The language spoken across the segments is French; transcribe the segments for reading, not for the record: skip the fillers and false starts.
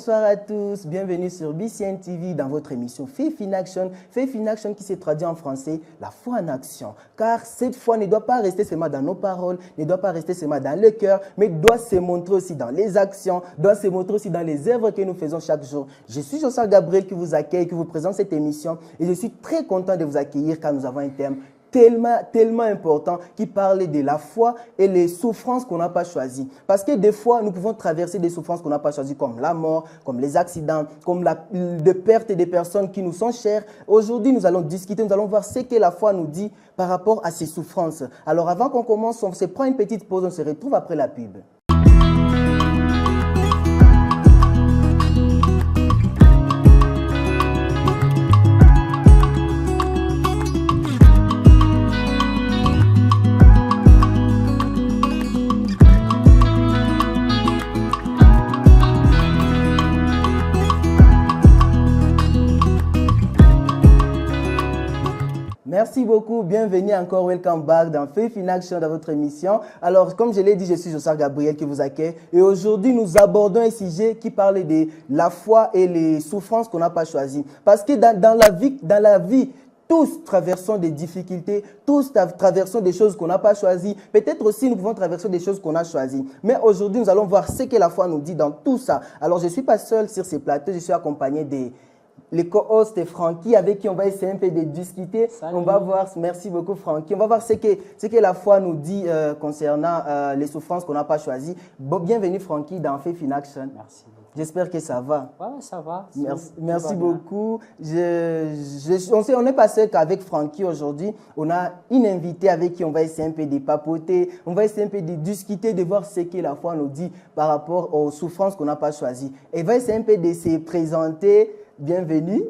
Bonsoir à tous, bienvenue sur BCN TV dans votre émission Faith in Action. Faith in Action qui se traduit en français, la foi en action. Car cette foi ne doit pas rester seulement dans nos paroles, ne doit pas rester seulement dans le cœur, mais doit se montrer aussi dans les actions, doit se montrer aussi dans les œuvres que nous faisons chaque jour. Je suis Joshua Gabriel qui vous accueille, qui vous présente cette émission et je suis très content de vous accueillir car nous avons un thème tellement important qui parle de la foi et les souffrances qu'on n'a pas choisies. Parce que des fois, nous pouvons traverser des souffrances qu'on n'a pas choisies, comme la mort, comme les accidents, comme la perte des personnes qui nous sont chères. Aujourd'hui, nous allons discuter, nous allons voir ce que la foi nous dit par rapport à ces souffrances. Alors, avant qu'on commence, on se prend une petite pause, on se retrouve après la pub. Merci beaucoup, bienvenue encore, welcome back dans Faith in Action dans votre émission. Alors, comme je l'ai dit, je suis Joshua Gabriel qui vous accueille et aujourd'hui, nous abordons un sujet qui parle de la foi et les souffrances qu'on n'a pas choisies. Parce que dans la vie, tous traversons des difficultés, tous traversons des choses qu'on n'a pas choisies. Peut-être aussi, nous pouvons traverser des choses qu'on a choisies. Mais aujourd'hui, nous allons voir ce que la foi nous dit dans tout ça. Alors, je ne suis pas seul sur ces plateaux, je suis accompagné les co-hosts Francky avec qui on va essayer un peu de discuter. Salut. On va voir, merci beaucoup Francky, on va voir ce que la foi nous dit concernant les souffrances qu'on n'a pas choisies. Bon, bienvenue Francky dans Faith in Action. Merci. J'espère que ça va. Oui, ça va. Merci beaucoup. On n'est pas seul qu'avec Francky aujourd'hui. On a une invitée avec qui on va essayer un peu de papoter. On va essayer un peu de discuter, de voir ce que la foi nous dit par rapport aux souffrances qu'on n'a pas choisies. Elle va essayer un peu de se présenter. Bienvenue.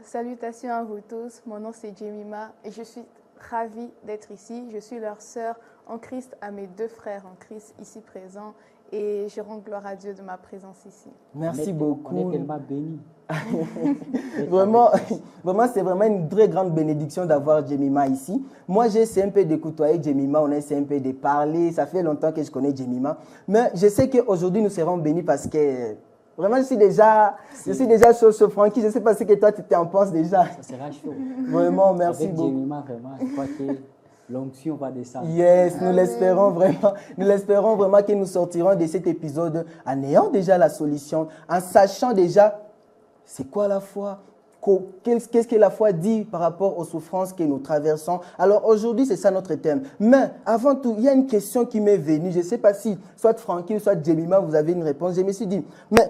Salutations à vous tous. Mon nom c'est Jemima et je suis ravie d'être ici. Je suis leur sœur en Christ à mes deux frères en Christ ici présents et je rends gloire à Dieu de ma présence ici. Merci beaucoup. On est tellement bénis. Vraiment, c'est vraiment une très grande bénédiction d'avoir Jemima ici. Moi, j'essaie un peu de côtoyer Jemima, on essaie un peu de parler. Ça fait longtemps que je connais Jemima. Mais je sais qu'aujourd'hui, nous serons bénis parce que vraiment, je suis déjà chaud, Francky. Je ne sais pas ce que toi, tu t'en penses déjà. Ça sera chaud. Vraiment, merci Avec beaucoup. Jemima, vraiment, je crois que l'onction va descendre. Yes, nous l'espérons vraiment. Nous l'espérons vraiment que nous sortirons de cet épisode en ayant déjà la solution, en sachant déjà c'est quoi la foi, qu'est-ce que la foi dit par rapport aux souffrances que nous traversons. Alors aujourd'hui, c'est ça notre thème. Mais avant tout, il y a une question qui m'est venue. Je ne sais pas si soit Francky, soit Jemima, vous avez une réponse. Je me suis dit, mais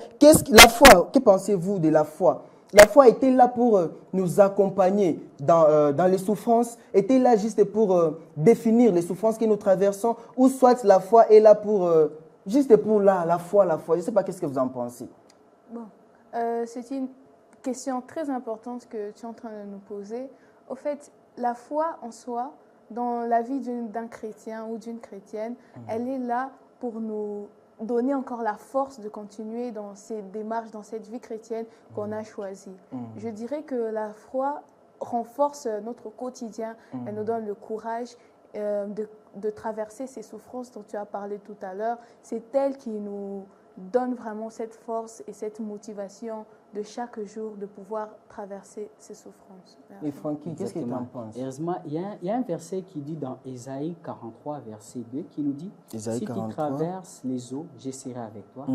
la foi, que pensez-vous de la foi? La foi était là pour nous accompagner dans les souffrances, était là juste pour définir les souffrances que nous traversons, ou soit la foi est là pour, juste pour la foi. Je ne sais pas qu'est-ce que vous en pensez. Bon, c'est une question très importante que tu es en train de nous poser. Au fait, la foi en soi, dans la vie d'un chrétien ou d'une chrétienne, elle est là pour nous donner encore la force de continuer dans ces démarches, dans cette vie chrétienne qu'on a choisie. Je dirais que la foi renforce notre quotidien, elle nous donne le courage de traverser ces souffrances dont tu as parlé tout à l'heure. C'est elle qui nous donne vraiment cette force et cette motivation de chaque jour de pouvoir traverser ces souffrances. Merci. Et Francky, qu'est-ce que tu en penses? Heureusement, il y a un verset qui dit dans Ésaïe 43, verset 2, qui nous dit « Si tu traverses les eaux, je serai avec toi,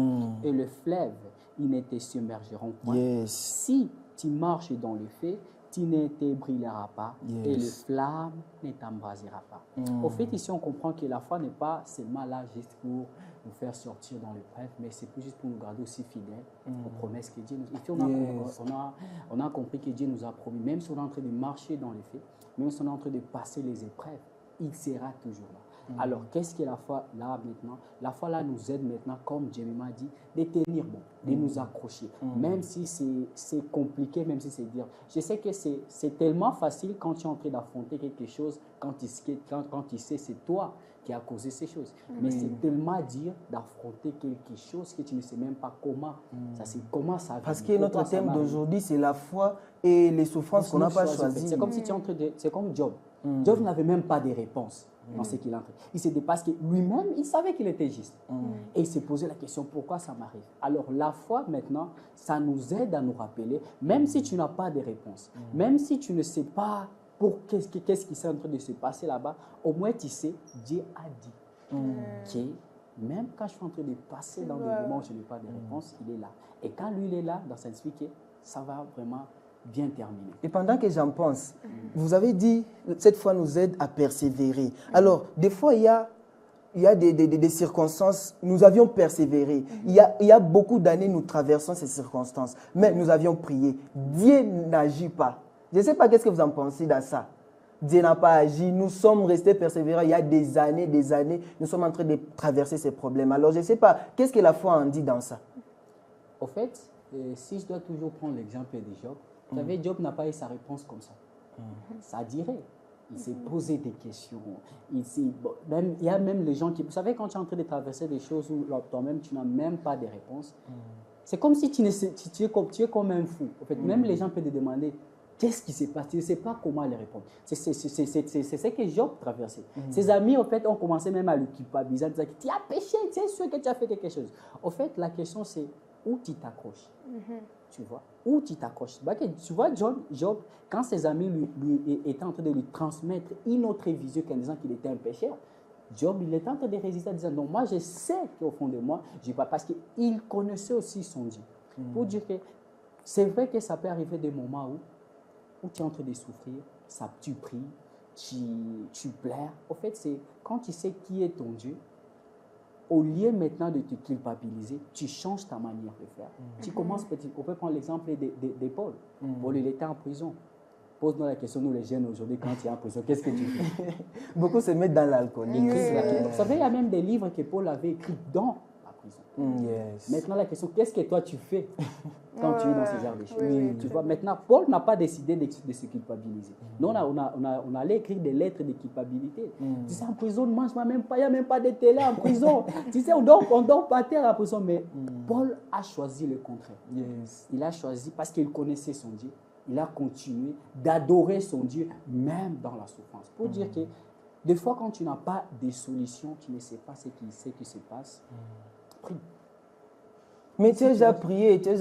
et le fleuve, ils ne te submergeront point. Si tu marches dans le feu, tu ne te brûleras pas, et le flamme ne t'embrasera pas. Au fait, ici, on comprend que la foi n'est pas seulement là juste pour nous faire sortir dans l'épreuve, mais c'est plus juste pour nous garder aussi fidèles aux promesses que Dieu nous a. Ici, on a compris que Dieu nous a promis, même si on est en train de marcher dans les faits, même si on est en train de passer les épreuves, il sera toujours là. Alors, qu'est-ce que la foi là maintenant? La foi là nous aide maintenant, comme Jemima dit, de tenir bon, de nous accrocher. Même si c'est compliqué, même si c'est dur. Je sais que c'est tellement facile quand tu es en train d'affronter quelque chose, quand tu sais c'est toi qui a causé ces choses. Mais c'est tellement dur d'affronter quelque chose que tu ne sais même pas comment ça Parce que notre thème d'aujourd'hui, c'est la foi et les souffrances qu'on n'a pas choisies. C'est comme si tu es en train de... C'est comme Job. Job n'avait même pas de réponse. dans ce qu'il est entré. Il s'est dit parce que lui-même, il savait qu'il était juste. Et il s'est posé la question, pourquoi ça m'arrive? Alors la foi maintenant, ça nous aide à nous rappeler, même si tu n'as pas de réponse, même si tu ne sais pas qu'est-ce qui est en train de se passer là-bas, au moins tu sais, Dieu a dit que même quand je suis en train de passer dans des moments où je n'ai pas de réponse, il est là. Et quand lui, il est là, ça signifie que ça va vraiment bien terminé. Et pendant que j'en pense, vous avez dit, cette foi nous aide à persévérer. Alors, des fois, il y a des circonstances, nous avions persévéré. Il y a beaucoup d'années, nous traversons ces circonstances, mais nous avions prié. Dieu n'agit pas. Je ne sais pas qu'est-ce que vous en pensez de ça. Dieu n'a pas agi, nous sommes restés persévérants il y a des années, nous sommes en train de traverser ces problèmes. Alors, je ne sais pas, qu'est-ce que la foi en dit dans ça? Au fait, si je dois toujours prendre l'exemple de Job, vous savez, Job n'a pas eu sa réponse comme ça. Ça dirait. Il s'est posé des questions. Il y a même les gens qui... Vous savez, quand tu es en train de traverser des choses où toi-même, tu n'as même pas de réponse, c'est comme si tu es comme un fou. En fait, même les gens peuvent te demander qu'est-ce qui s'est passé. Tu ne sais pas comment les répondre. C'est ce que Job traversait. Ses amis, en fait, ont commencé même à le culpabiliser, en disant tu as péché, tu es sûr que tu as fait quelque chose. En fait, la question, c'est où tu t'accroches. Tu vois, où tu t'accroches. Tu vois, Job, quand ses amis lui étaient en train de lui transmettre une autre vision qu'en disant qu'il était un pécheur, Job, il était en train de résister en disant non, moi je sais qu'au fond de moi, je ne vais pas, parce qu'il connaissait aussi son Dieu. Pour dire que c'est vrai que ça peut arriver des moments où tu es en train de souffrir, tu pries, tu pleures. Au fait, c'est quand tu sais qui est ton Dieu, au lieu maintenant de te culpabiliser, tu changes ta manière de faire. Tu commences petit. On peut prendre l'exemple de Paul. Paul, il était en prison. Pose-nous la question, nous les jeunes aujourd'hui, quand tu es en prison, qu'est-ce que tu fais? Beaucoup se mettent dans l'alcool. Vous savez, il y a même des livres que Paul avait écrits dans la prison. Maintenant, la question, qu'est-ce que toi tu fais quand tu es dans ce genre de choses? Tu vois, maintenant, Paul n'a pas décidé de se culpabiliser. Nous, on allait écrire des lettres de culpabilité. Tu sais, en prison, on ne mange même pas, il n'y a même pas de télé en prison. Tu sais, on dort par terre en prison. Mais Paul a choisi le contraire. Il a choisi parce qu'il connaissait son Dieu. Il a continué d'adorer son Dieu, même dans la souffrance. Pour dire que des fois, quand tu n'as pas de solution, tu ne sais pas ce qui se passe, prie. Mais tu as déjà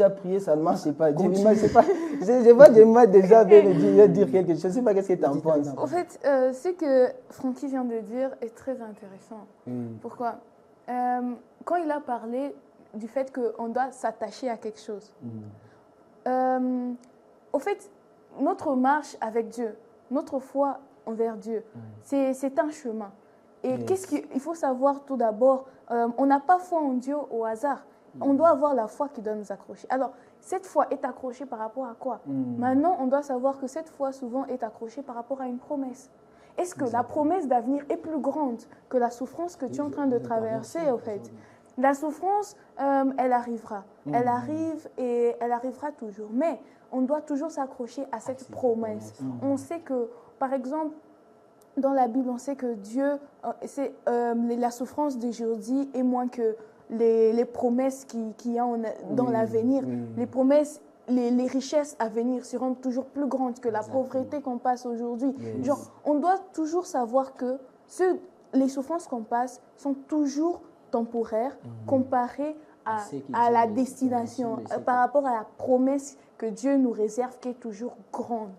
prié, ça ne marche pas. Je vois des mots déjà dire quelque chose. Je ne sais pas qu'est-ce que tu en penses. En fait, ce que Francky vient de dire est très intéressant. Pourquoi? Quand il a parlé du fait qu'on doit s'attacher à quelque chose, au fait, notre marche avec Dieu, notre foi envers Dieu, c'est un chemin. Et qu'est-ce qu'il faut savoir tout d'abord? On n'a pas foi en Dieu au hasard. On doit avoir la foi qui doit nous accrocher. Alors, cette foi est accrochée par rapport à quoi? Maintenant, on doit savoir que cette foi souvent est accrochée par rapport à une promesse. Est-ce que la promesse d'avenir est plus grande que la souffrance que tu es en train de traverser, au fait? La souffrance, elle arrivera. Elle arrive et elle arrivera toujours. Mais on doit toujours s'accrocher à cette promesse. On sait que, par exemple, dans la Bible, on sait que Dieu, la souffrance d'aujourd'hui est moins que les promesses qu'il y a dans l'avenir. Les promesses, les richesses à venir seront toujours plus grandes que la pauvreté qu'on passe aujourd'hui. Genre, on doit toujours savoir que les souffrances qu'on passe sont toujours temporaires comparées à la destination, par rapport à la promesse que Dieu nous réserve qui est toujours grande.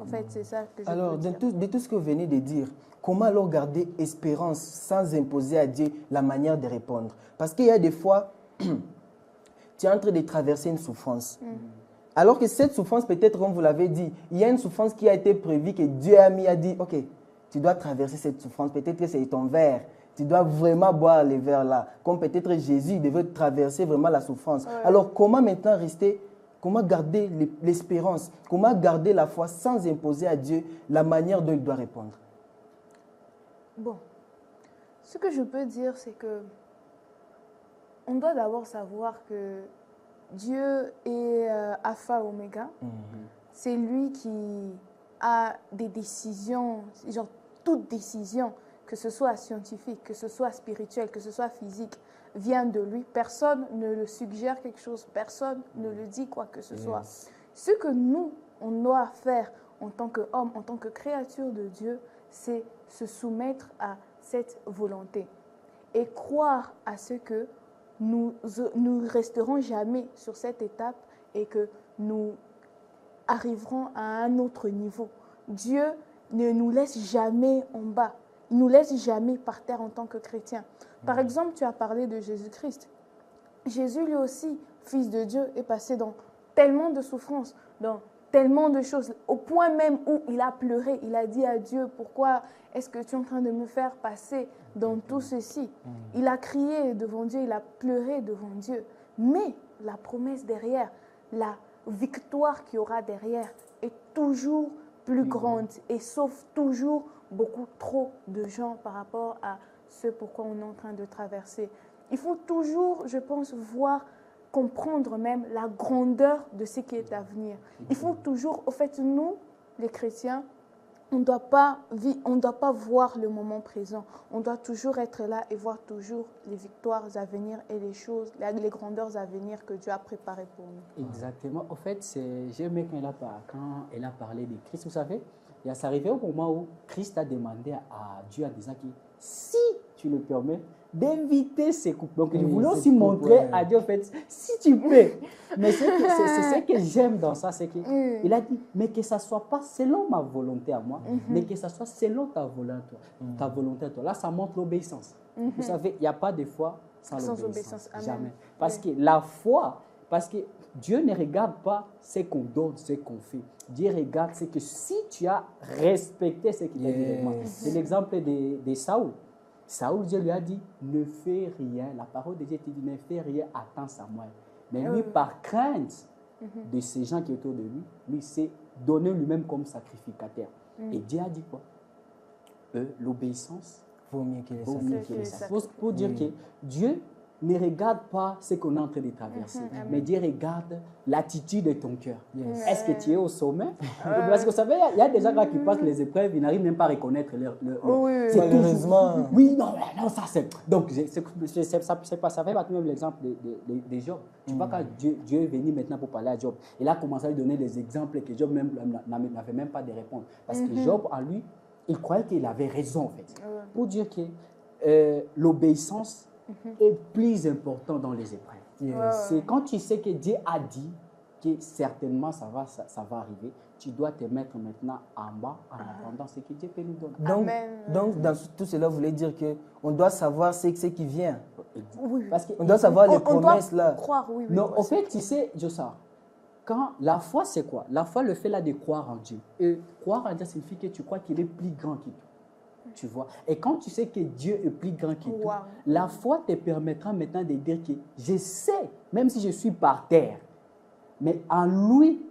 En fait, c'est ça que je veux dire. Alors, de tout ce que vous venez de dire, comment alors garder espérance sans imposer à Dieu la manière de répondre? Parce qu'il y a des fois, tu es en train de traverser une souffrance. Alors que cette souffrance, peut-être, comme vous l'avez dit, il y a une souffrance qui a été prévue, que Dieu a dit, ok, tu dois traverser cette souffrance. Peut-être que c'est ton verre. Tu dois vraiment boire les verres là. Comme peut-être Jésus devait traverser vraiment la souffrance. Alors, comment maintenant comment garder l'espérance? Comment garder la foi sans imposer à Dieu la manière dont il doit répondre? Bon, ce que je peux dire, c'est que on doit d'abord savoir que Dieu est Alpha Oméga. C'est lui qui a des décisions, genre toute décision, que ce soit scientifique, que ce soit spirituel, que ce soit physique, vient de lui. Personne ne le suggère quelque chose, personne ne le dit quoi que ce soit. Ce que nous, on doit faire en tant qu'homme, en tant que créature de Dieu, c'est se soumettre à cette volonté et croire à ce que nous ne resterons jamais sur cette étape et que nous arriverons à un autre niveau. Dieu ne nous laisse jamais en bas. Il ne nous laisse jamais par terre en tant que chrétiens. Par exemple, tu as parlé de Jésus-Christ. Jésus, lui aussi, fils de Dieu, est passé dans tellement de souffrances, dans tellement de choses, au point même où il a pleuré. Il a dit à Dieu, pourquoi est-ce que tu es en train de me faire passer dans tout ceci? Il a crié devant Dieu, il a pleuré devant Dieu. Mais la promesse derrière, la victoire qu'il y aura derrière est toujours plus grande et sauve toujours beaucoup trop de gens par rapport à ce pourquoi on est en train de traverser. Il faut toujours, je pense, comprendre même la grandeur de ce qui est à venir. Il faut toujours, au fait, nous, les chrétiens, on ne doit pas voir le moment présent. On doit toujours être là et voir toujours les victoires à venir et les choses, les grandeurs à venir que Dieu a préparées pour nous. Exactement. Au fait, j'ai aimé quand elle a parlé de Christ. Vous savez, c'est arrivé au moment où Christ a demandé à Dieu en disant que si tu le permets, d'éviter ces coupes. Donc, il voulait aussi montrer à Dieu, en fait, si tu peux. Mais c'est ce que j'aime dans ça, c'est qu'il a dit, mais que ça ne soit pas selon ma volonté à moi, mais que ça soit selon ta volonté à toi. Là, ça montre l'obéissance. Vous savez, il n'y a pas de foi sans l'obéissance. Jamais. Parce que la foi, parce que Dieu ne regarde pas ce qu'on donne, ce qu'on fait. Dieu regarde ce que si tu as respecté ce qu'il a dit. C'est l'exemple de Saül. Saül, Dieu lui a dit, ne fais rien. La parole de Dieu te dit, ne fais rien, attends Samuel. Mais lui, par crainte de ces gens qui étaient autour de lui, lui s'est donné lui-même comme sacrificateur. Et Dieu a dit quoi? L'obéissance vaut mieux que les sacrifices. Pour dire que Dieu ne regarde pas ce qu'on est en train de traverser, mais Dieu regarde l'attitude de ton cœur. Est-ce que tu es au sommet? Parce que vous savez, il y a des gens qui passent les épreuves, ils n'arrivent même pas à reconnaître c'est malheureusement. Oui, non, ça c'est. Donc, c'est pas ça. Fait même l'exemple de Job. Tu vois, quand Dieu est venu maintenant pour parler à Job, il a commencé à lui donner des exemples que Job n'avait même pas de répondre. Parce que Job, en lui, il croyait qu'il avait raison, en fait. Pour dire que l'obéissance est plus important dans les épreuves. C'est quand tu sais que Dieu a dit que certainement ça va arriver, tu dois te mettre maintenant en bas en attendant ce que Dieu peut nous donner. Donc dans tout cela, vous voulez dire qu'on doit savoir ce qui vient. Oui. Parce qu'on doit savoir les promesses là. Croire, oui. Non, en fait, tu sais, Jossa, quand la foi, c'est quoi? La foi, le fait là de croire en Dieu. Et croire en Dieu signifie que tu crois qu'il est plus grand que tout. Tu vois. Et quand tu sais que Dieu est plus grand que tout, la foi te permettra maintenant de dire que je sais, même si je suis par terre, mais en lui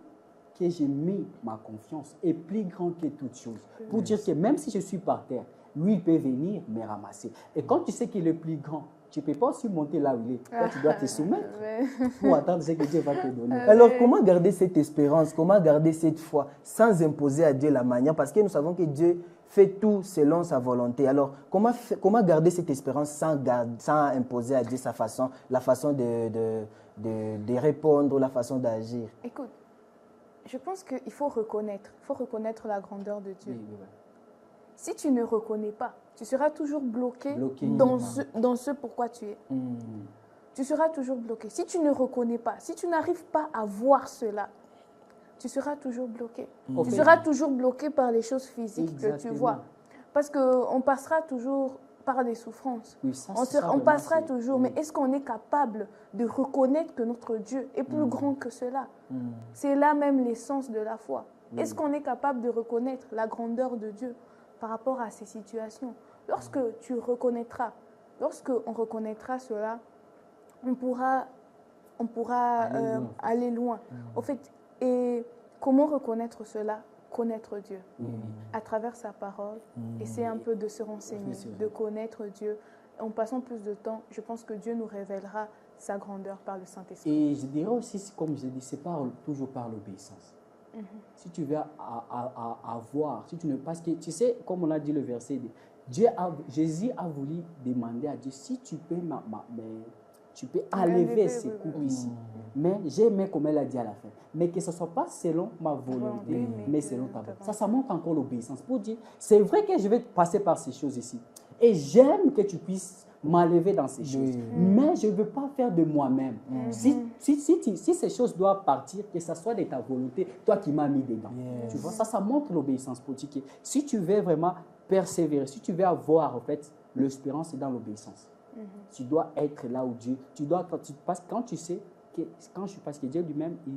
que j'ai mis ma confiance est plus grand que toute chose. Pour dire que même si je suis par terre, lui, il peut venir me ramasser. Et quand tu sais qu'il est plus grand, tu ne peux pas aussi monter là où il est. Toi, tu dois te soumettre pour attendre ce que Dieu va te donner. Alors, comment garder cette espérance, comment garder cette foi sans imposer à Dieu la manière? Parce que nous savons que Dieu fait tout selon sa volonté. Alors, comment garder cette espérance sans imposer à Dieu sa façon, la façon de répondre, la façon d'agir? Écoute, je pense qu'il faut reconnaître la grandeur de Dieu. Oui. Si tu ne reconnais pas, tu seras toujours bloqué dans ce pourquoi tu es. Tu seras toujours bloqué. Si tu ne reconnais pas, si tu n'arrives pas à voir cela, tu seras toujours bloqué. Tu seras toujours bloqué par les choses physiques que tu vois. Parce qu'on passera toujours par des souffrances. Oui, on passera toujours. Mais est-ce qu'on est capable de reconnaître que notre Dieu est plus grand que cela? C'est là même l'essence de la foi. Est-ce qu'on est capable de reconnaître la grandeur de Dieu par rapport à ces situations? Lorsque on reconnaîtra cela, on pourra aller loin. Au fait, et comment reconnaître cela? Connaître Dieu à travers sa parole. Essayer un peu de se renseigner, de connaître Dieu. En passant plus de temps, je pense que Dieu nous révélera sa grandeur par le Saint-Esprit. Et je dirais aussi, comme je dis, c'est toujours par l'obéissance. Si tu veux avoir, parce que tu sais, comme on a dit le verset, Jésus a voulu demander à Dieu, si tu peux, tu peux enlever ces coupes ici. Mais j'ai aimé comme elle a dit à la fin. Mais que ce ne soit pas selon ma volonté, mais selon ta volonté. Ça montre encore l'obéissance. Pour dire, c'est vrai que je vais passer par ces choses ici. Et j'aime que tu puisses m'enlever dans ces choses. Mais je ne veux pas faire de moi-même. Si ces choses doivent partir, que ce soit de ta volonté, toi qui m'as mis dedans. Tu vois, ça montre l'obéissance politique. Si tu veux vraiment persévérer, si tu veux avoir, en fait, l'espérance, c'est dans l'obéissance. Tu dois être là où Dieu, quand tu sais, parce que Dieu lui-même, il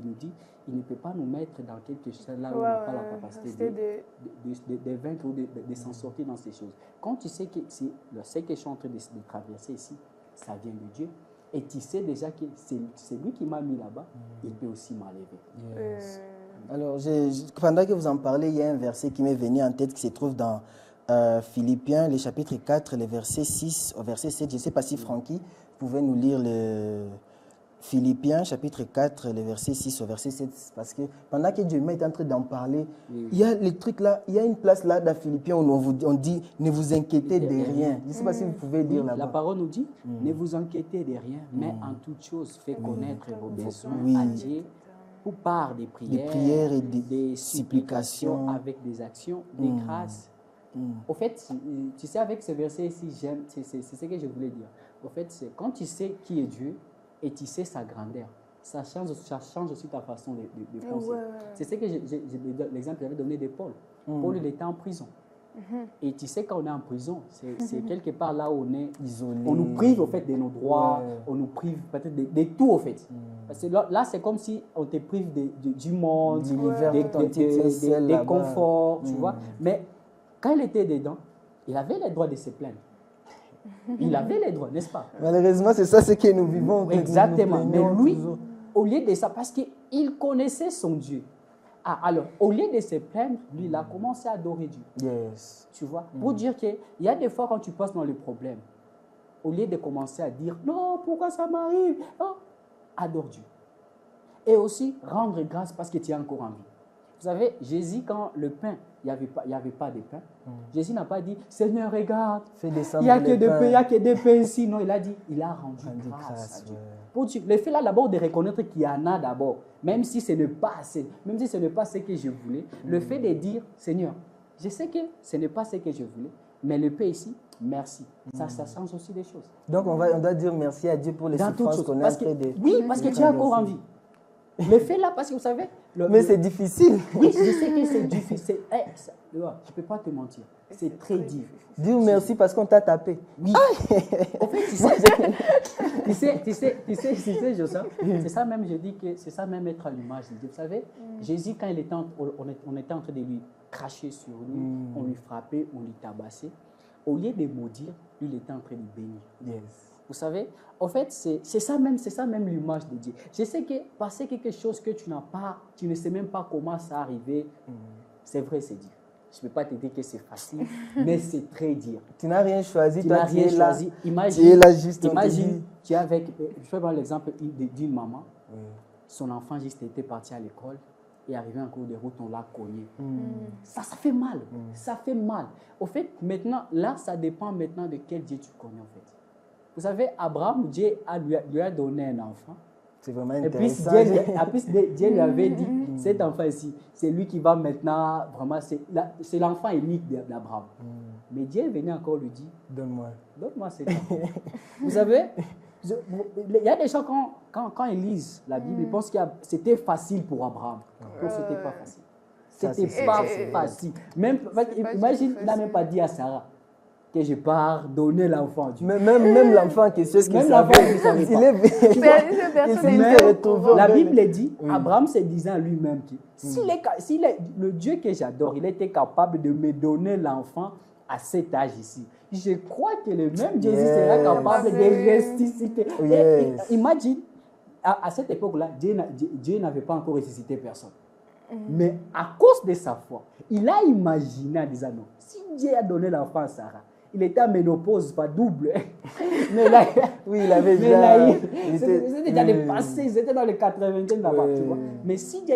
nous dit, il ne peut pas nous mettre dans quelque chose là où on n'a pas la capacité de vaincre ou de s'en sortir dans ces choses. Quand tu sais que ce que je suis en train de traverser ici, ça vient de Dieu, et tu sais déjà que c'est lui qui m'a mis là-bas, il peut aussi m'enlever. Alors, pendant que vous en parlez, il y a un verset qui m'est venu en tête qui se trouve dans Philippiens, le chapitre 4, le verset 6 au verset 7. Je ne sais pas si Francky pouvait nous lire le Philippiens, chapitre 4, le verset 6 au verset 7. Parce que pendant que Dieu est en train d'en parler, il y a les trucs là, il y a une place là dans Philippiens où on dit ne vous inquiétez de rien. Je ne sais pas si vous pouvez lire là-bas. La parole nous dit ne vous inquiétez de rien, mais en toute chose, faites connaître vos besoins à Dieu. Ou par des prières et des supplications avec des actions, des grâces. Au fait, tu sais, avec ce verset ici, c'est ce que je voulais dire. Au fait, c'est quand tu sais qui est Dieu et tu sais sa grandeur, ça change aussi ta façon de penser. C'est ce que l'exemple que j'avais donné de Paul. Paul, il était en prison. Et tu sais, quand on est en prison, c'est quelque part là où on est isolé. On nous prive au fait de nos droits, on nous prive peut-être de tout au fait. Parce que là, c'est comme si on te prive du monde, des conforts, tu vois. Mais quand il était dedans, il avait les droits de se plaindre. Il avait les droits, n'est-ce pas? Malheureusement, c'est ça ce que nous vivons. Exactement. Mais lui, au lieu de ça, parce qu'il connaissait son Dieu. Alors, au lieu de se plaindre, lui, il a commencé à adorer Dieu. Tu vois, pour dire qu'il y a des fois quand tu passes dans le problème, au lieu de commencer à dire « Non, pourquoi ça m'arrive ?» Adore Dieu. Et aussi, rendre grâce parce que tu es encore en vie. Vous savez, Jésus, quand le pain, il n'y avait pas de pain, Jésus n'a pas dit « Seigneur, regarde, il n'y a que des pains ici. » Non, il a dit, il a rendu grâce à Dieu. Pour Dieu. Le fait là d'abord de reconnaître qu'il y en a d'abord, même si ce n'est pas assez, même si ce n'est pas ce que je voulais, le fait de dire « Seigneur, je sais que ce n'est pas ce que je voulais, mais le pain ici, merci. » Ça change aussi des choses. Donc on doit dire merci à Dieu pour les souffrances qu'on a fait. Oui, parce que tu es encore en vie. Le fait là, parce que vous savez... Mais c'est difficile. Oui, je sais que c'est difficile. Je ne peux pas te mentir. C'est très difficile. Dis merci parce qu'on t'a tapé. Oui. En fait, tu sais, Joseph, c'est ça même, je dis que c'est ça même être à l'image de Dieu. Vous savez, Jésus, quand on était en train de lui cracher sur lui, on lui frappait, on lui tabassait, au lieu de maudire, lui, il était en train de bénir. Vous savez, en fait, c'est ça même l'image de Dieu. Je sais que passer quelque chose que tu n'as pas, tu ne sais même pas comment ça arriver, c'est vrai, c'est dur. Je ne peux pas te dire que c'est facile, mais c'est très dur. Tu n'as rien choisi, tu n'as rien choisi. Imagine, tu es avec, je vais prendre l'exemple d'une maman, son enfant juste était parti à l'école, et arrivé en cours de route, on l'a cogné. Ça fait mal, ça fait mal. Au fait, maintenant, là, ça dépend maintenant de quel Dieu tu connais, en fait. Vous savez, Abraham, Dieu lui a donné un enfant. C'est vraiment intéressant. Et puis Dieu lui avait dit, cet enfant ici, c'est lui qui va maintenant, vraiment, c'est l'enfant unique d'Abraham. Mais Dieu est venu encore lui dire, donne-moi cet enfant. Vous savez, il y a des gens, quand ils lisent la Bible, ils pensent que c'était facile pour Abraham. Non, ce n'était pas facile. C'était pas facile. Même, imagine, il n'a même pas dit à Sarah que je pars donner l'enfant. Même l'enfant qui sait ce qu'il savait. La Bible dit, Abraham se disait à lui-même que si le Dieu que j'adore, il était capable de me donner l'enfant à cet âge ici, je crois que le même Jésus sera capable de ressusciter. Imagine, à cette époque-là, Dieu n'avait pas encore ressuscité personne. Mais à cause de sa foi, il a imaginé en disant non, si Dieu a donné l'enfant à Sarah, il était en ménopause, pas double. Mais là, oui, il avait déjà... C'était déjà dépassé, c'était dans les 80 là-bas, tu vois. Mais si Dieu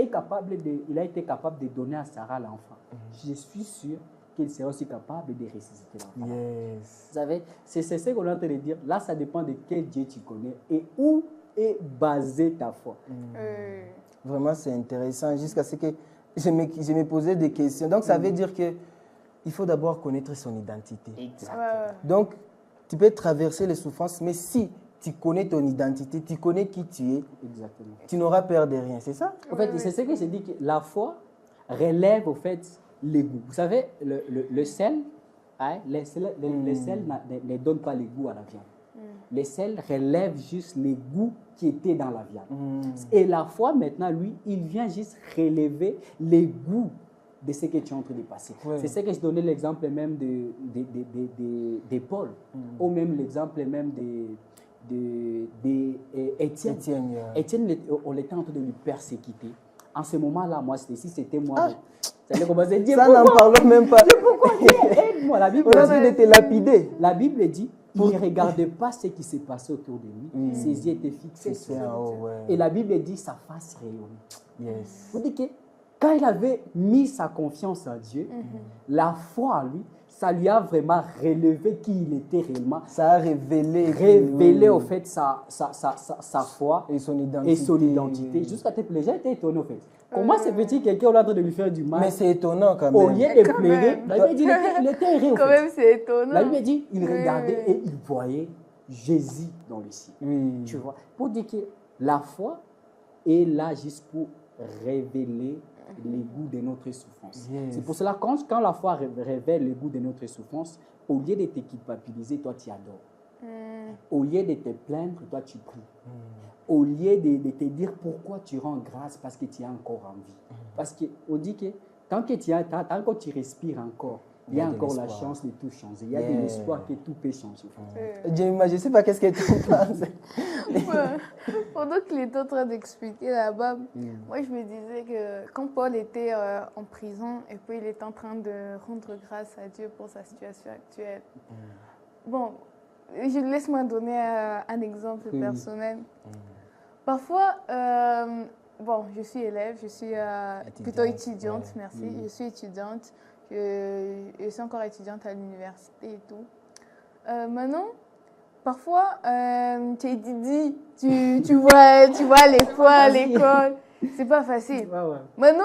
il a été capable de donner à Sarah l'enfant, je suis sûr qu'il sera aussi capable de ressusciter l'enfant. Vous savez, c'est ce qu'on est en train de dire. Là, ça dépend de quel Dieu tu connais et où et baser ta foi. Vraiment, c'est intéressant. Jusqu'à ce que je me posais des questions. Donc, ça veut dire que il faut d'abord connaître son identité. Exactement. Donc, tu peux traverser les souffrances, mais si tu connais ton identité, tu connais qui tu es, Exactement. tu n'auras peur de rien, c'est ça? En fait, c'est ce que j'ai dit, que la foi relève au fait les goûts. Vous savez, le sel, hein, les sels ne donnent pas les goûts à la viande. Les sels relèvent juste les goûts qui étaient dans la viande. Et la foi, maintenant, lui, il vient juste relever les goûts de ce que tu es en train de passer. C'est ce que je donnais l'exemple même de Paul, ou même l'exemple même d'Étienne. Étienne, on était en train de lui persécuter. En ce moment-là, moi, si c'était moi, ça n'en parle même pas. Pourquoi aide-moi, la Bible on a envie de te lapider. La Bible dit, il ne regardait pas ce qui s'est passé autour de lui. Ses yeux étaient fixés sur lui. Et la Bible dit, sa face rayonnait. Vous dites que quand il avait mis sa confiance en Dieu, la foi en lui, ça lui a vraiment relevé qui il était réellement. Ça a révélé au fait sa foi et son identité. Jusqu'à tes plaies, j'ai été étonné au fait. Comment se fait-il quelqu'un est en train de lui faire du mal? Mais c'est étonnant quand même. Au lieu de pleurer, la Bible dit il était heureux. Quand même, c'est étonnant. La Bible dit il regardait et il voyait Jésus dans le ciel. Tu vois, pour dire que la foi est là juste pour révéler les goûts de notre souffrance. C'est pour cela quand la foi révèle les goûts de notre souffrance, au lieu de te culpabiliser, toi tu adores. Au lieu de te plaindre, toi tu pries. Au lieu de te dire pourquoi tu rends grâce parce que tu es encore en vie. Parce qu'on dit que tant que tu respires encore, il y a encore la chance de tout changer. Il y a de l'espoir que tout peut changer. Je ne sais pas qu'est-ce que tu penses. Pendant qu'il était en train d'expliquer là-bas, moi je me disais que quand Paul était en prison et puis il était en train de rendre grâce à Dieu pour sa situation actuelle. Bon, laisse-moi donner un exemple personnel. Parfois, bon, je suis élève, je suis plutôt étudiante, merci. Je suis étudiante, je suis encore étudiante à l'université et tout. Maintenant, parfois, tu vois les fois à l'école, c'est pas facile. Maintenant,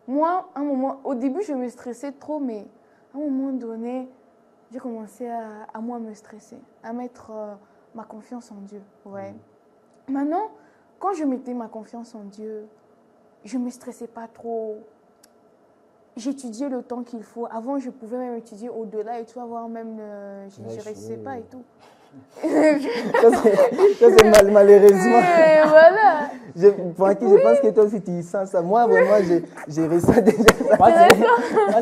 moi, un moment, au début, je me stressais trop, mais à un moment donné, j'ai commencé à moi me stresser, à mettre ma confiance en Dieu. Maintenant, quand je mettais ma confiance en Dieu, je ne me stressais pas trop. J'étudiais le temps qu'il faut. Avant, je pouvais même étudier au-delà et tu vas voir même, je ne réussissais pas et tout. ça, c'est malheureusement. Voilà. Je pense que toi aussi, tu sens ça. Moi, vraiment, j'ai ressens déjà. Moi,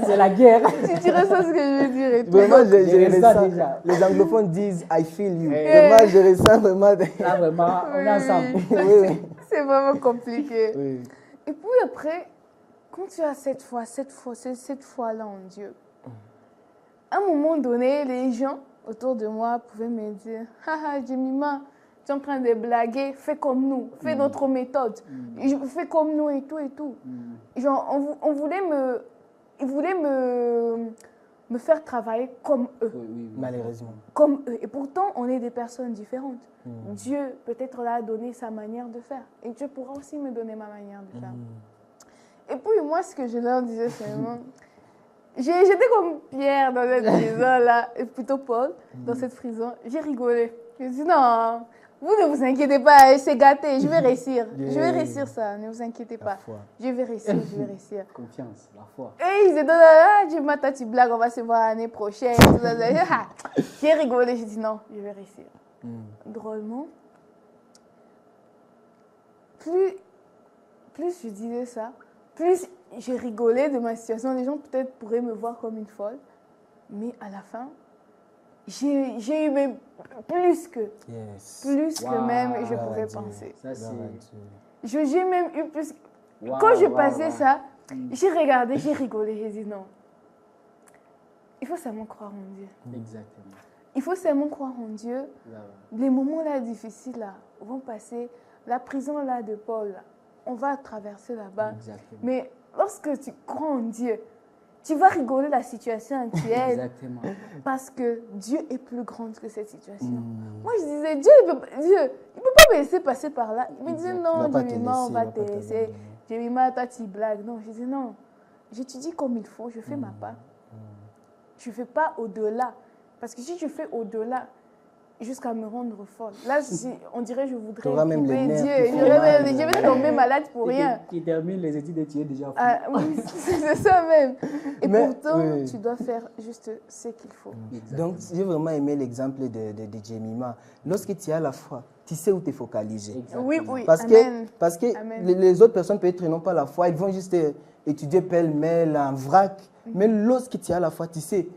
c'est la guerre. Tu ressens ce que je veux dire et tout. Vraiment, je ressens déjà. Les anglophones disent « I feel you ». Vraiment, je ressens vraiment. Là, vraiment, on est ensemble. C'est vraiment compliqué. Et puis après, quand tu as cette foi-là en Dieu, à un moment donné, les gens autour de moi pouvaient me dire « Haha, Jemima, tu es en train de blaguer, fais comme nous, fais notre méthode, fais comme nous et tout et tout. » Genre, ils voulaient me faire travailler comme eux. Malheureusement. Comme eux. Et pourtant, on est des personnes différentes. Dieu peut-être l'a donné sa manière de faire. Et Dieu pourra aussi me donner ma manière de faire. Et puis moi, ce que je leur disais seulement, j'étais comme Pierre dans cette prison-là, et plutôt Paul, dans cette prison. J'ai rigolé. Je dis non, vous ne vous inquiétez pas, c'est gâté, je vais réussir. Je vais réussir ça, ne vous inquiétez pas. Je vais réussir, je vais réussir. Confiance, la foi. Et ils étaient là, Dieu m'a tu blague, on va se voir l'année prochaine. J'ai rigolé, j'ai dit non, je vais réussir. Drôlement, plus je disais ça, plus j'ai rigolé de ma situation. Les gens peut-être pourraient me voir comme une folle, mais à la fin, j'ai eu même plus que même je pouvais penser. J'ai même eu plus. Quand je passais ça, j'ai regardé, j'ai rigolé, j'ai dit non. Il faut seulement croire en Dieu. Exactement. Il faut seulement croire en Dieu. Les moments là difficiles là vont passer. La prison là de Paul, là, on va traverser là-bas. Mais lorsque tu crois en Dieu, tu vas rigoler la situation actuelle. Exactement. Parce que Dieu est plus grand que cette situation. Moi, je disais, Dieu ne peut pas me laisser passer par là. Il me disait, non, Jemima, on va te laisser. Jemima, toi, tu blagues. Non, je disais, non, j'étudie comme il faut, je fais ma part. Je ne fais pas au-delà. Parce que si je fais au-delà, jusqu'à me rendre folle. Là, on dirait que je voudrais occuper Dieu. Je vais tomber malade pour rien. Qui termine les études et tu es déjà fou. Oui, c'est ça même. Et pourtant, tu dois faire juste ce qu'il faut. Donc, j'ai vraiment aimé l'exemple de Jemima. Lorsque tu as la foi, tu sais où te focaliser. Oui, oui. Parce que les autres personnes, peut-être, n'ont pas la foi. Ils vont juste étudier pêle-mêle, en vrac. Mais lorsque tu as la foi, tu sais,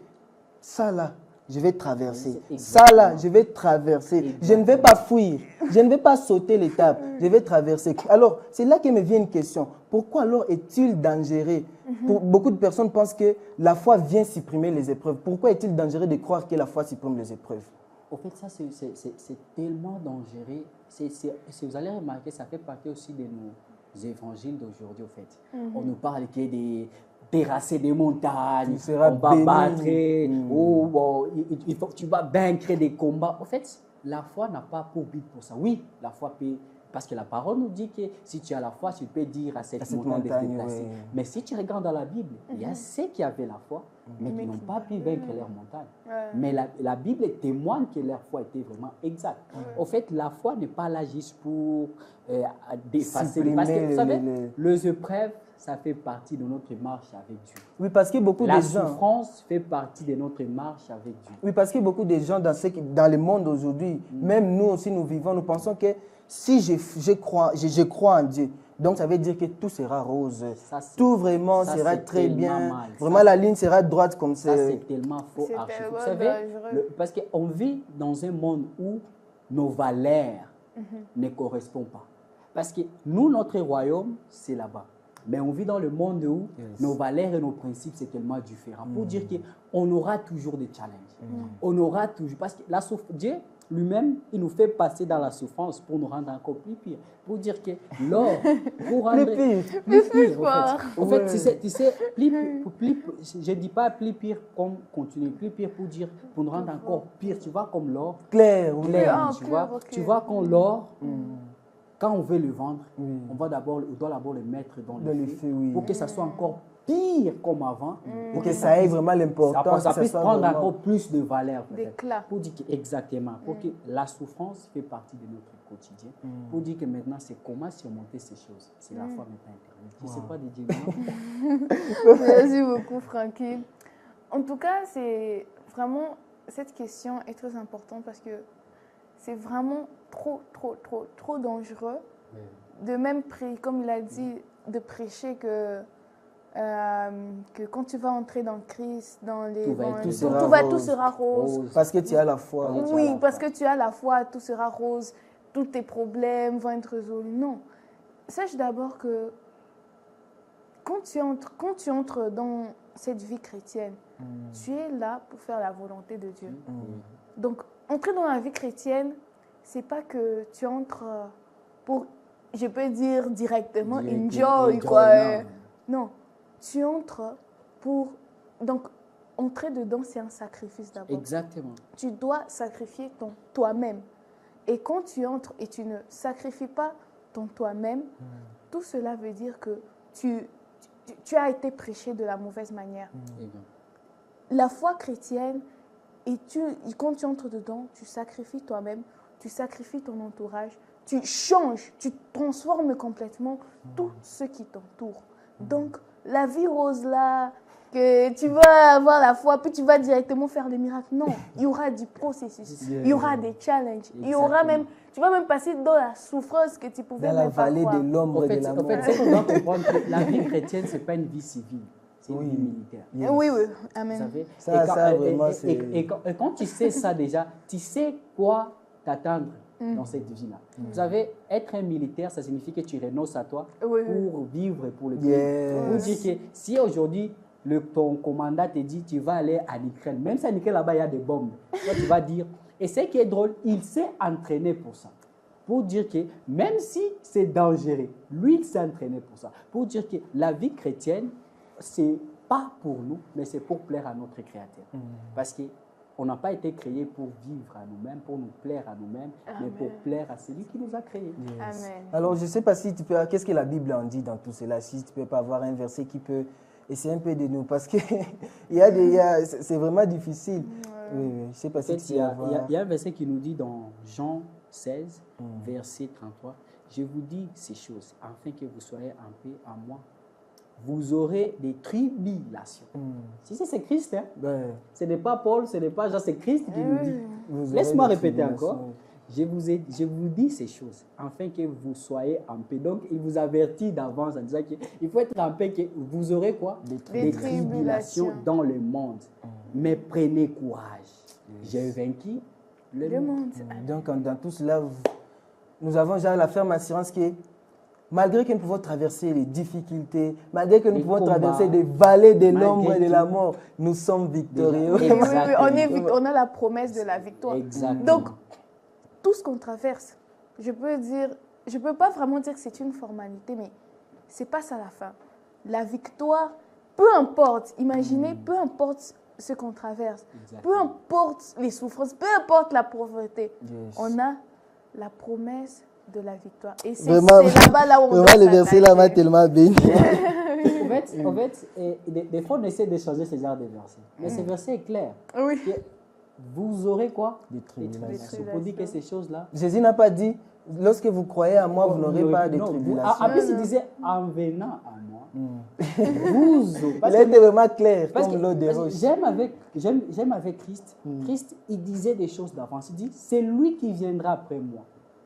ça là, je vais traverser. Ça là, je vais traverser. Je ne vais pas fuir. Je ne vais pas sauter l'étape. Je vais traverser. Alors, c'est là que me vient une question. Pourquoi alors est-il dangereux? Beaucoup de personnes pensent que la foi vient supprimer les épreuves. Pourquoi est-il dangereux de croire que la foi supprime les épreuves? Au fait, ça, c'est tellement dangereux. Vous allez remarquer, ça fait partie aussi de nos évangiles d'aujourd'hui, au fait. On nous parle qu'il y a des terrasser des montagnes, on va battre, tu vas vaincre des combats. En fait, la foi n'a pas pour but pour ça. Oui, la foi peut, parce que la parole nous dit que si tu as la foi, tu peux dire à cette montagne de se déplacer. Oui. Mais si tu regardes dans la Bible, il y a ceux qui avaient la foi, mais qui n'ont pas pu vaincre leur montagne. Mais la Bible témoigne que leur foi était vraiment exacte. En fait, la foi n'est pas là juste pour effacer. Parce que, vous savez, les épreuves, ça fait partie de notre marche avec Dieu. Oui, parce que beaucoup de gens... La souffrance fait partie de notre marche avec Dieu. Oui, parce que beaucoup de gens dans le monde aujourd'hui, même nous aussi nous vivons, nous pensons que si je crois en Dieu, donc ça veut dire que tout sera rose. Tout vraiment sera très bien. Mal. Vraiment, la ligne sera droite comme ça. Ça, c'est tellement faux. Vous savez, parce qu'on vit dans un monde où nos valeurs ne correspondent pas. Parce que nous, notre royaume, c'est là-bas. Mais on vit dans le monde où nos valeurs et nos principes, c'est tellement différent. Pour dire qu'on aura toujours des challenges. On aura toujours... Parce que Dieu lui-même, il nous fait passer dans la souffrance pour nous rendre encore plus pire. Pour dire que l'or, pour rendre... plus pire, en fait, tu sais je ne dis pas plus pire comme continuer, plus pire pour nous rendre encore pire. Tu vois, comme l'or. Clair, tu vois comme l'or... Quand on veut le vendre, on doit d'abord le mettre dans le feu pour que ça soit encore pire comme avant. Pour que ça ait vraiment l'importance. Ça puisse prendre encore plus de valeur. D'éclat. Pour dire exactement, pour que la souffrance fait partie de notre quotidien. Pour dire que maintenant, c'est comment surmonter ces choses. C'est la foi maintenant intérieure. Je ne sais pas de dire. Merci beaucoup, Francky. En tout cas, c'est vraiment, cette question est très importante parce que c'est vraiment trop dangereux de même, comme il a dit, de prêcher que quand tu vas entrer dans Christ, tout sera rose. Parce que tu as la foi. Oui, parce que tu as la foi, tout sera rose, tous tes problèmes vont être résolus. Non. Sache d'abord que quand tu entres dans cette vie chrétienne, tu es là pour faire la volonté de Dieu. Donc, entrer dans la vie chrétienne, c'est pas que tu entres pour, je peux dire directement, enjoy, quoi. Non, tu entres pour... Donc, entrer dedans, c'est un sacrifice d'abord. Exactement. Tu dois sacrifier toi-même. Et quand tu entres et tu ne sacrifies pas ton toi-même, tout cela veut dire que tu as été prêché de la mauvaise manière. La foi chrétienne, quand tu entres dedans, tu sacrifies toi-même, tu sacrifies ton entourage, tu changes, tu transformes complètement tout ce qui t'entoure. Donc, la vie rose là, que tu vas avoir la foi, puis tu vas directement faire des miracles. Non, il y aura du processus, il y aura des challenges, il y aura même, tu vas même passer dans la souffrance que tu pouvais même pas croire. Dans la vallée de l'ombre de la mort. En fait, c'est qu'on doit comprendre que la vie chrétienne, ce n'est pas une vie civile. C'est une vie militaire. Oui, amen. Vous savez? Et quand tu sais ça déjà, tu sais quoi t'attendre dans cette vie-là. Vous savez, être un militaire, ça signifie que tu renonces à toi pour vivre pour le pays. Pour dire que si aujourd'hui, ton commandant te dit tu vas aller en Ukraine, même si en Ukraine là-bas il y a des bombes, toi tu vas dire, et ce qui est drôle, il s'est entraîné pour ça. Pour dire que même si c'est dangereux, lui il s'est entraîné pour ça. Pour dire que la vie chrétienne, c'est pas pour nous, mais c'est pour plaire à notre Créateur. Parce qu'on n'a pas été créé pour vivre à nous-mêmes, pour nous plaire à nous-mêmes, mais pour plaire à celui qui nous a créés. Yes. Amen. Alors, je ne sais pas si tu peux... Qu'est-ce que la Bible en dit dans tout cela? Si tu ne peux pas avoir un verset qui peut essayer un peu de nous... Parce que c'est vraiment difficile. Oui, je ne sais pas si tu peux avoir... Il y a un verset qui nous dit dans Jean 16, verset 33, « Je vous dis ces choses, afin que vous soyez en paix en moi. Vous aurez des tribulations. Si c'est Christ, hein? Ce n'est pas Paul, ce n'est pas Jean, c'est Christ qui nous dit. Laisse-moi répéter encore. Je vous dis ces choses, afin que vous soyez en paix. Donc, il vous avertit d'avance en disant qu'il faut être en paix, que vous aurez quoi? Des tribulations dans le monde. Mais prenez courage. J'ai vaincu le monde. Donc, dans tout cela, nous avons déjà la ferme assurance que malgré que nous pouvons traverser les difficultés, malgré que nous pouvons traverser des vallées de l'ombre et de la mort, nous sommes victorieux. Oui, on a la promesse de la victoire. Exactement. Donc, tout ce qu'on traverse, je peux pas vraiment dire que c'est une formalité, mais c'est pas ça la fin. La victoire, peu importe, imaginez, peu importe ce qu'on traverse, peu importe les souffrances, peu importe la pauvreté, on a la promesse de la victoire. Et c'est là-bas là où on doit le verset là m'a tellement béni. En fait, des fois on essaie de changer ce genre de versets. Mais ce verset est clair. Oui. Vous aurez quoi? Des tribulations. Pour dire que ces choses-là... Jésus n'a pas dit, lorsque vous croyez à moi, vous n'aurez pas de tribulations. En plus, il disait, en venant à moi, il a été vraiment clair, comme l'eau des roches. J'aime avec Christ. Christ, il disait des choses d'avance. Il dit, c'est lui qui viendra après moi,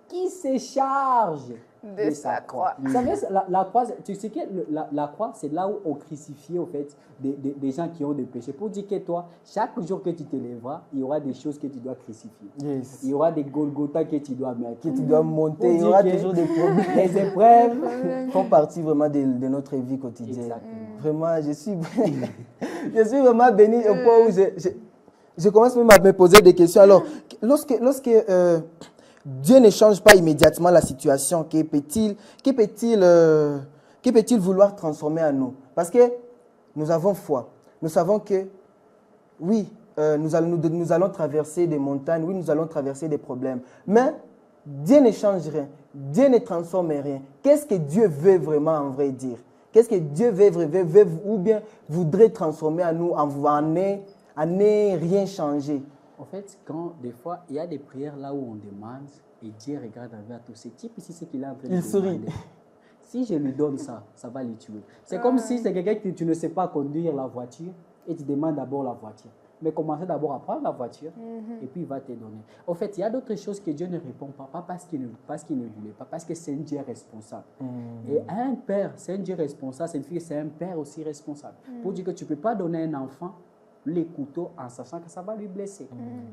qui se charge de sa croix. Vous savez, la croix, tu sais que la croix, c'est là où on crucifie au fait, des gens qui ont des péchés. Pour dire que toi, chaque jour que tu te lèveras, il y aura des choses que tu dois crucifier. Yes. Il y aura des Golgotha que tu dois mettre. Que tu dois monter. Il y aura toujours des problèmes. Les épreuves font partie vraiment de notre vie quotidienne. Exactement. Vraiment, je suis vraiment béni au point où je commence même à me poser des questions. Alors, lorsque Dieu ne change pas immédiatement la situation, que peut-il vouloir transformer en nous? Parce que nous avons foi. Nous savons que, oui, nous allons traverser des montagnes, oui, nous allons traverser des problèmes. Mais Dieu ne change rien. Dieu ne transforme rien. Qu'est-ce que Dieu veut vraiment en vrai dire? Qu'est-ce que Dieu veut ou bien voudrait transformer en nous en ne rien changer? En fait, quand des fois, il y a des prières là où on demande et Dieu regarde envers tous ces types, ici, c'est qu'il a en train de il sourit. Si je lui donne ça, ça va les tuer. C'est comme si c'est quelqu'un que tu ne sais pas conduire la voiture et tu demandes d'abord la voiture. Mais commencez d'abord à prendre la voiture et puis il va te donner. En fait, il y a d'autres choses que Dieu ne répond pas parce qu'il ne voulait pas, parce que c'est un Dieu responsable. Et un père, c'est un Dieu responsable, c'est un père aussi responsable. Pour dire que tu ne peux pas donner à un enfant les couteaux en sachant que ça va lui blesser.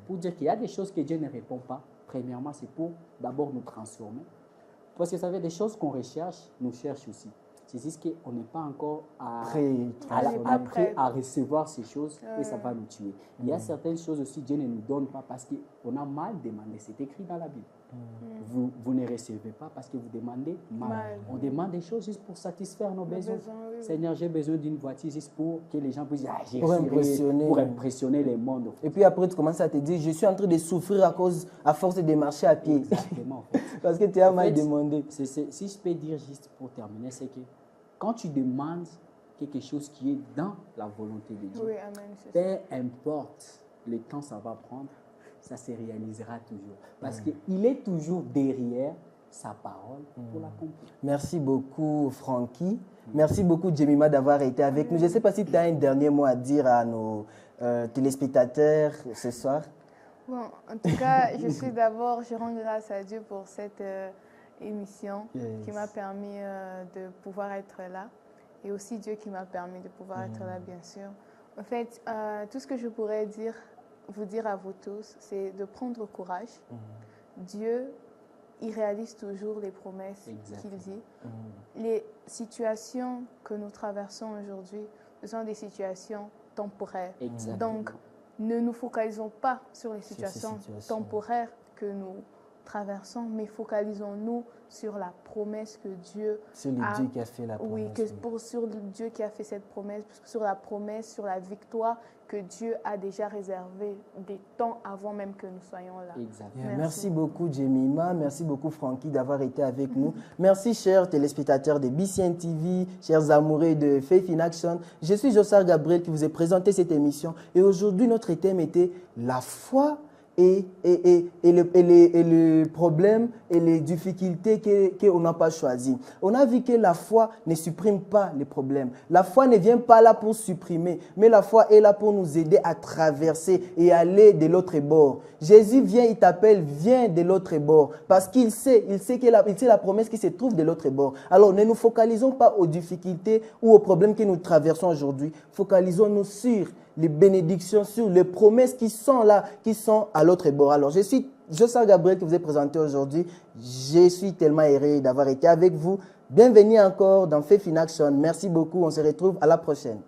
Pour dire qu'il y a des choses que Dieu ne répond pas, premièrement, c'est pour d'abord nous transformer. Parce que vous savez, des choses qu'on recherche, nous cherchent aussi. C'est juste qu'on n'est pas encore prêt à recevoir ces choses et ça va nous tuer. Il y a certaines choses aussi, Dieu ne nous donne pas parce qu'on a mal demandé. C'est écrit dans la Bible. Vous ne recevez pas parce que vous demandez mal. On demande des choses juste pour satisfaire nos besoins. Seigneur, j'ai besoin d'une voiture juste pour que les gens puissent dire, pour impressionner les mondes. Et puis après, tu commences à te dire, je suis en train de souffrir à force de marcher à pied. Exactement. En fait. Parce que tu as mal demandé. Si je peux dire juste pour terminer, c'est que quand tu demandes quelque chose qui est dans la volonté de Dieu, peu importe le temps que ça va prendre, ça se réalisera toujours. Parce qu'il est toujours derrière sa parole pour l'accomplir. Merci beaucoup, Francky. Merci beaucoup, Jemima, d'avoir été avec nous. Je ne sais pas si tu as un dernier mot à dire à nos téléspectateurs ce soir. Bon, en tout cas, je rends grâce à Dieu pour cette émission qui m'a permis de pouvoir être là. Et aussi Dieu qui m'a permis de pouvoir être là, bien sûr. En fait, tout ce que je pourrais vous dire à vous tous, c'est de prendre courage. Dieu, il réalise toujours les promesses qu'il dit. Les situations que nous traversons aujourd'hui, ce sont des situations temporaires. Donc, ne nous focalisons pas sur les situations temporaires que nous traversons, mais focalisons-nous sur la promesse que Dieu C'est le Dieu qui a fait la promesse. Oui, sur le Dieu qui a fait cette promesse, sur la promesse, sur la victoire que Dieu a déjà réservé des temps avant même que nous soyons là. Exactement. Merci beaucoup, Jemima. Merci beaucoup, Francky, d'avoir été avec nous. Merci, chers téléspectateurs de BCN TV, chers amoureux de Faith in Action. Je suis Jossard Gabriel qui vous ai présenté cette émission. Et aujourd'hui, notre thème était la foi et les problèmes et les difficultés qu'on n'a pas choisies. On a vu que la foi ne supprime pas les problèmes. La foi ne vient pas là pour supprimer, mais la foi est là pour nous aider à traverser et aller de l'autre bord. Jésus vient, il t'appelle, viens de l'autre bord, parce qu'il sait la promesse qui se trouve de l'autre bord. Alors ne nous focalisons pas aux difficultés ou aux problèmes que nous traversons aujourd'hui. Focalisons-nous sur les bénédictions, sur les promesses qui sont là, qui sont à l'autre bord. Alors, je suis Jossard Gabriel qui vous ai présenté aujourd'hui. Je suis tellement heureux d'avoir été avec vous. Bienvenue encore dans Faith in Action. Merci beaucoup. On se retrouve à la prochaine.